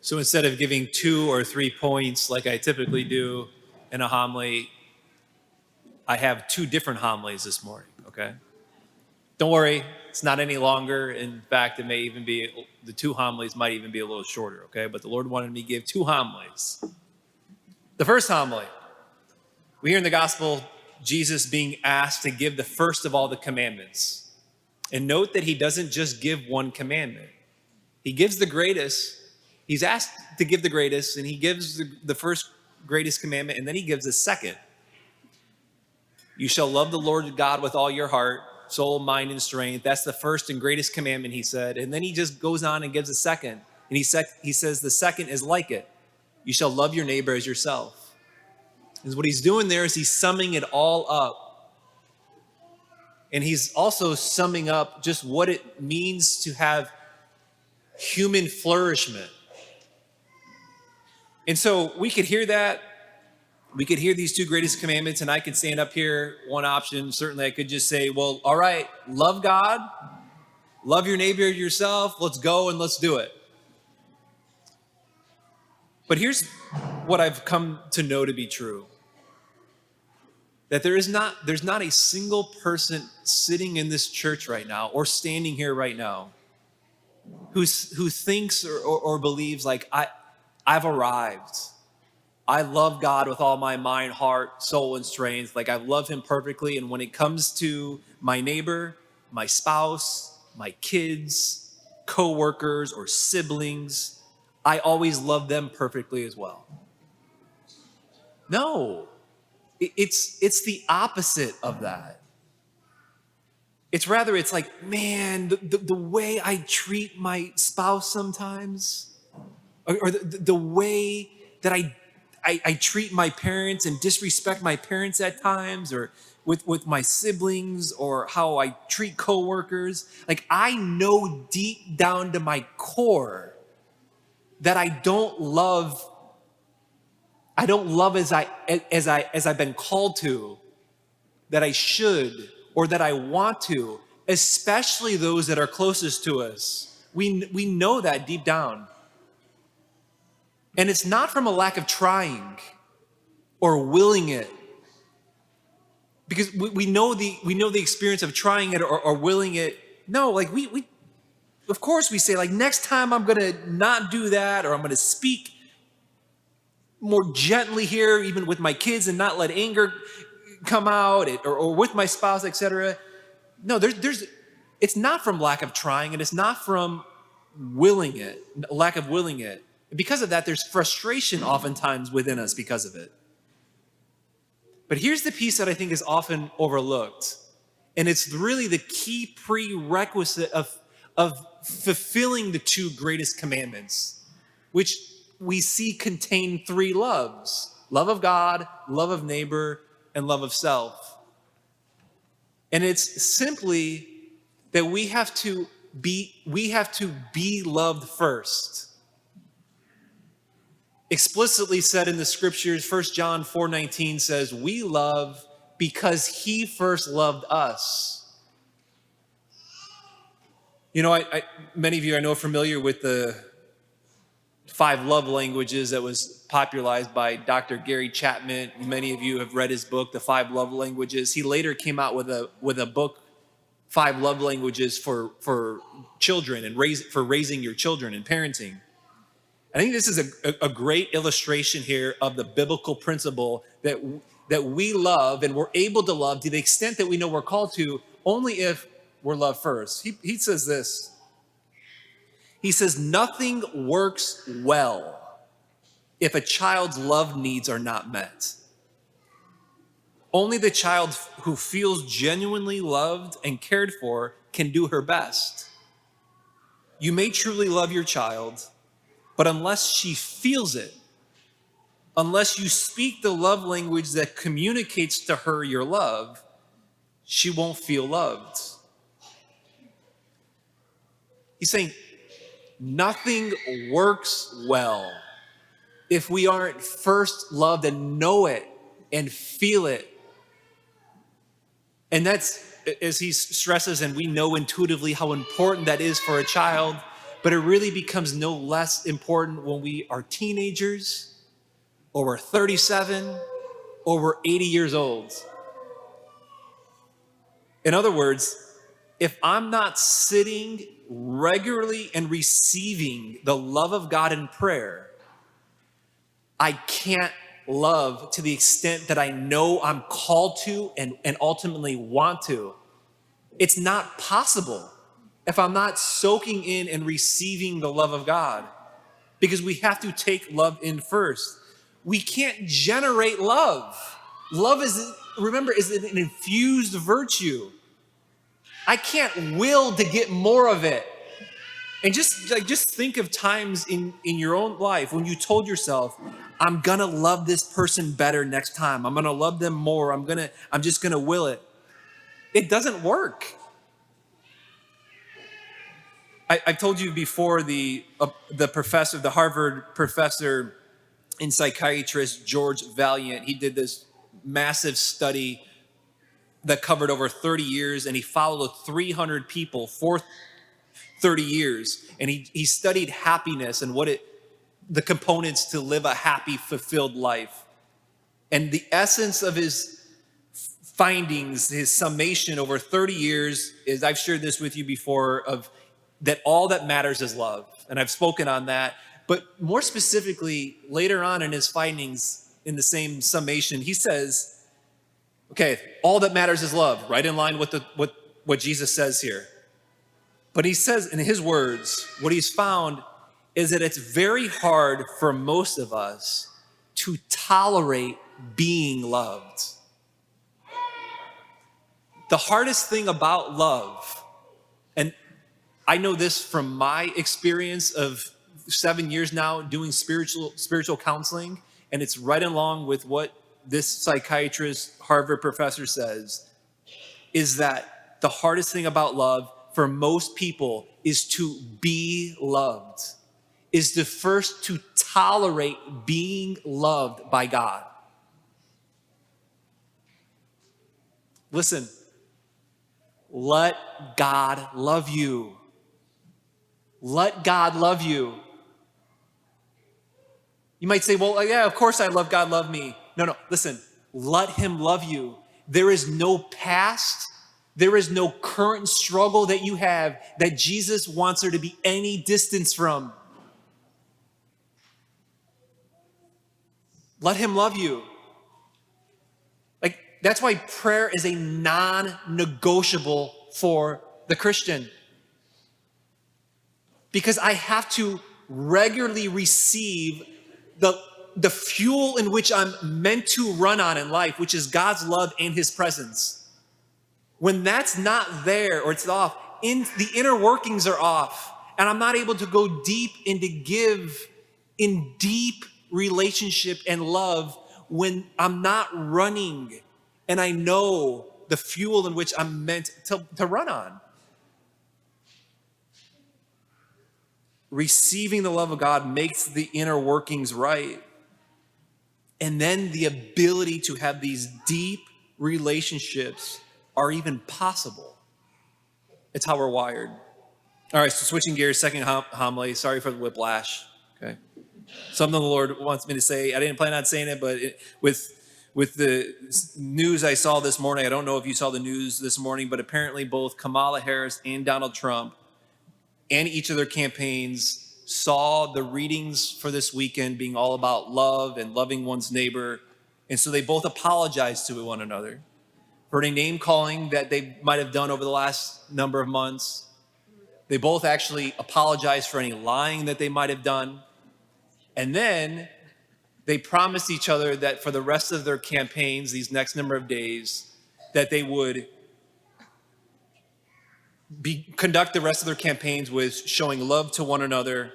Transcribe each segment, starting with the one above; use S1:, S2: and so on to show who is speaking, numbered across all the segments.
S1: So instead of giving 2 or 3 points like I typically do in a homily, I have 2 different homilies this morning, okay? Don't worry, it's not any longer. In fact, it may even be, the 2 homilies might even be a little shorter, okay? But the Lord wanted me to give 2 homilies. The first homily, we hear in the gospel Jesus being asked to give the first of all the commandments. And note that he doesn't just give one commandment. He gives the greatest. He's asked to give the greatest, and he gives the first greatest commandment, and then he gives a second. You shall love the Lord God with all your heart, soul, mind, and strength. That's the first and greatest commandment, he said. And then he just goes on and gives a second. And he says the second is like it. You shall love your neighbor as yourself. And what he's doing there is he's summing it all up. And he's also summing up just what it means to have human flourishment. And so we could hear that. We could hear these 2 greatest commandments, and I could stand up here. One option, certainly I could just say, well, all right, love God, love your neighbor yourself. Let's go and let's do it. But here's what I've come to know to be true. That there's not a single person sitting in this church right now or standing here right now who thinks or believes like, I've arrived. I love God with all my mind, heart, soul, and strength. Like I love him perfectly. And when it comes to my neighbor, my spouse, my kids, coworkers, or siblings, I always love them perfectly as well. No, it's the opposite of that. It's like, man, the way I treat my spouse sometimes, or the way that I treat my parents and disrespect my parents at times, or with my siblings, or how I treat coworkers. Like I know deep down to my core that I don't love as I've been called to, that I should, or that I want to, especially those that are closest to us. We know that deep down. And it's not from a lack of trying or willing it. Because we know the experience of trying it or willing it. No, like we of course we say, like, next time I'm gonna not do that, or I'm gonna speak more gently here, even with my kids, and not let anger come out, or with my spouse, etc. No, it's not from lack of trying, and it's not from lack of willing it. And because of that, there's frustration oftentimes within us because of it. But here's the piece that I think is often overlooked, and it's really the key prerequisite of fulfilling the 2 greatest commandments, which we see contain 3 loves: love of God, love of neighbor, and love of self. And it's simply that we have to be loved first. Explicitly said in the scriptures, 1 John 4:19 says, we love because he first loved us. You know, many of you I know are familiar with the 5 love languages that was popularized by Dr. Gary Chapman. Many of you have read his book, The 5 Love Languages. He later came out with a book, 5 Love Languages for children and raising your children and parenting. I think this is a great illustration here of the biblical principle that we love, and we're able to love to the extent that we know we're called to, only if we're loved first. He says this. He says, nothing works well if a child's love needs are not met. Only the child who feels genuinely loved and cared for can do her best. You may truly love your child, but unless she feels it, unless you speak the love language that communicates to her your love, she won't feel loved. He's saying nothing works well if we aren't first loved and know it and feel it. And that's, as he stresses, and we know intuitively how important that is for a child, but it really becomes no less important when we are teenagers, or we're 37, or we're 80 years old. In other words, if I'm not sitting regularly and receiving the love of God in prayer, I can't love to the extent that I know I'm called to and ultimately want to. It's not possible if I'm not soaking in and receiving the love of God, because we have to take love in first. We can't generate love. Love is, remember, is an infused virtue. I can't will to get more of it. And just think of times in your own life when you told yourself, I'm gonna love this person better next time. I'm gonna love them more. I'm just gonna will it. It doesn't work. I've told you before, the professor, the Harvard professor and psychiatrist George Valiant, he did this massive study that covered over 30 years, and he followed 300 people for 30 years, and he studied happiness and the components to live a happy, fulfilled life. And the essence of his findings, his summation over 30 years is, I've shared this with you before, of that all that matters is love. And I've spoken on that. But more specifically, later on in his findings in the same summation, he says, okay, all that matters is love, right in line with what Jesus says here. But he says, in his words, what he's found is that it's very hard for most of us to tolerate being loved. The hardest thing about love, and I know this from my experience of 7 years now doing spiritual counseling, and it's right along with what this psychiatrist, Harvard professor says, is that the hardest thing about love for most people is to be loved, is to first to tolerate being loved by God. Listen, let God love you. Let God love you. You might say, well, yeah, of course I love God, love me. No, listen, let him love you. There is no past, there is no current struggle that you have that Jesus wants there to be any distance from. Let him love you. Like, that's why prayer is a non-negotiable for the Christian. Because I have to regularly receive the fuel in which I'm meant to run on in life, which is God's love and his presence. When that's not there, or it's off, the inner workings are off, and I'm not able to go deep into give in deep relationship and love when I'm not running and I know the fuel in which I'm meant to run on. Receiving the love of God makes the inner workings right. And then the ability to have these deep relationships are even possible. It's how we're wired. All right, so switching gears, second homily. Sorry for the whiplash. Okay, something the Lord wants me to say. I didn't plan on saying it, but with the news I saw this morning, I don't know if you saw the news this morning, but apparently both Kamala Harris and Donald Trump and each of their campaigns saw the readings for this weekend being all about love and loving one's neighbor. And so they both apologized to one another for any name calling that they might have done over the last number of months. They both actually apologized for any lying that they might have done. And then they promised each other that for the rest of their campaigns, these next number of days, that they would conduct the rest of their campaigns with showing love to one another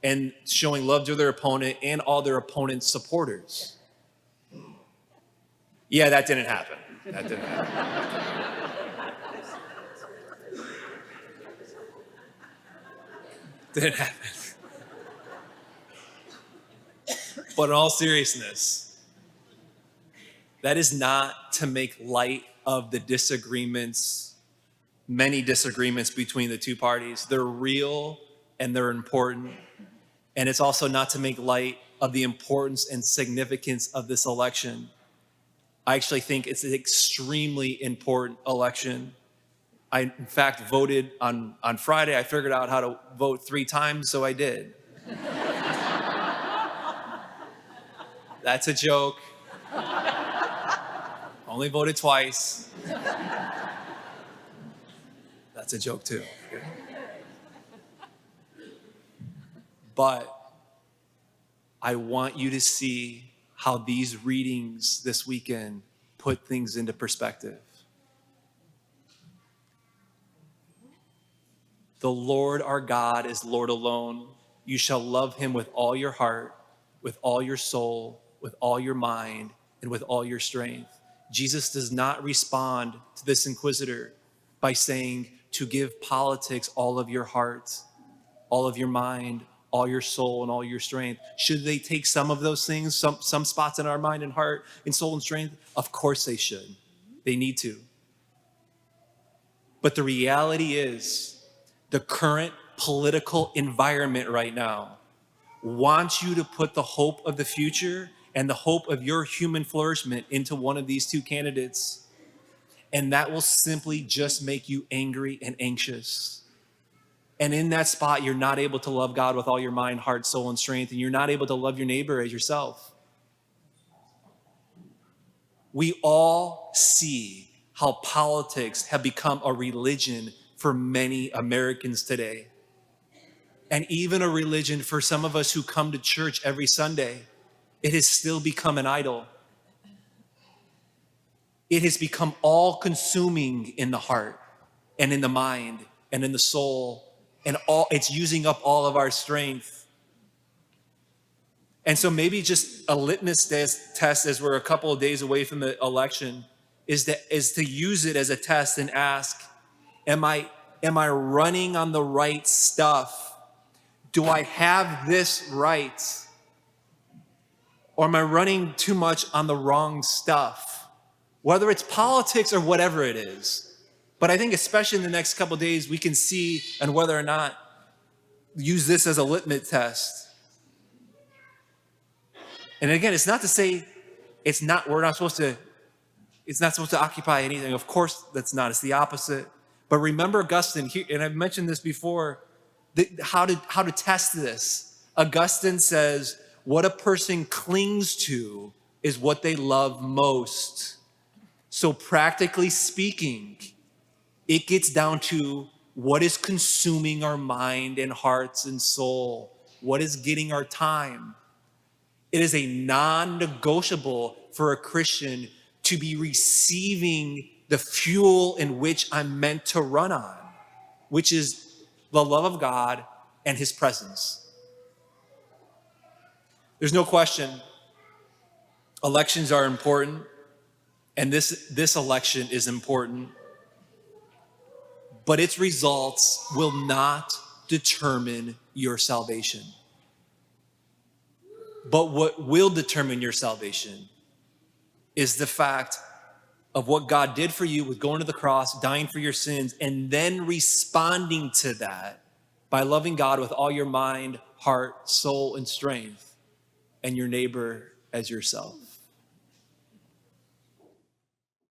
S1: and showing love to their opponent and all their opponent's supporters. Yeah, that didn't happen. That didn't happen. Didn't happen. But in all seriousness, that is not to make light of the disagreements, many disagreements between the two parties. They're real, and they're important. And it's also not to make light of the importance and significance of this election. I actually think it's an extremely important election. I, in fact, voted on Friday. I figured out how to vote 3 times, so I did. That's a joke. Only voted twice. That's a joke too. But I want you to see how these readings this weekend put things into perspective. The Lord our God is Lord alone. You shall love him with all your heart, with all your soul, with all your mind, and with all your strength. Jesus does not respond to this inquisitor by saying to give politics all of your heart, all of your mind, all your soul, and all your strength. Should they take some of those things, some spots in our mind and heart and soul and strength? Of course they should. They need to. But the reality is, the current political environment right now wants you to put the hope of the future and the hope of your human flourishment into one of these 2 candidates. And that will simply just make you angry and anxious. And in that spot, you're not able to love God with all your mind, heart, soul, and strength, and you're not able to love your neighbor as yourself. We all see how politics have become a religion for many Americans today. And even a religion for some of us who come to church every Sunday. It has still become an idol. It has become all-consuming in the heart and in the mind and in the soul, and it's using up all of our strength. And so maybe just a litmus test as we're a couple of days away from the election is to use it as a test and ask, am I running on the right stuff? Do I have this right? Or am I running too much on the wrong stuff? Whether it's politics or whatever it is. But I think especially in the next couple of days, we can see and whether or not use this as a litmus test. And again, it's not to say it's not supposed to occupy anything. Of course, that's not. It's the opposite. But remember Augustine, and I've mentioned this before, how to test this. Augustine says, what a person clings to is what they love most. So practically speaking, it gets down to what is consuming our mind and hearts and soul. What is getting our time? It is a non-negotiable for a Christian to be receiving the fuel in which I'm meant to run on, which is the love of God and his presence. There's no question, elections are important, and this election is important, but its results will not determine your salvation. But what will determine your salvation is the fact of what God did for you with going to the cross, dying for your sins, and then responding to that by loving God with all your mind, heart, soul, and strength, and your neighbor as yourself.